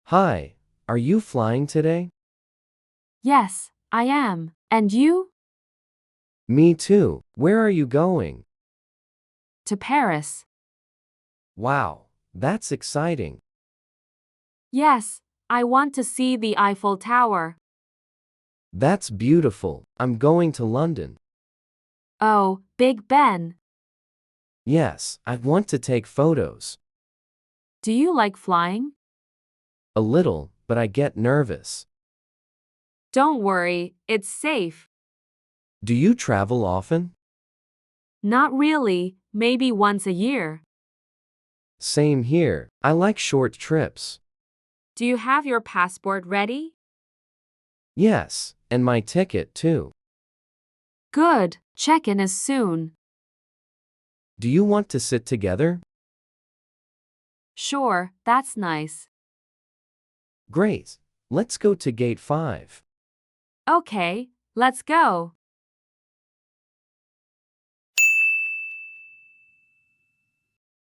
Hi, are you flying today? Yes, I am. And you? Me too. Where are you going? To Paris. Wow, that's exciting. Yes, I want to see the Eiffel Tower. That's beautiful. I'm going to London. Oh, Big Ben. Yes, I want to take photos. Do you like flying? A little, but I get nervous. Don't worry, it's safe. Do you travel often? Not really, maybe once a year. Same here. I like short trips. Do you have your passport ready? Yes, and my ticket too. Good, check-in is soon. Do you want to sit together? Sure, that's nice. Great. Let's go to Gate 5. Okay, let's go.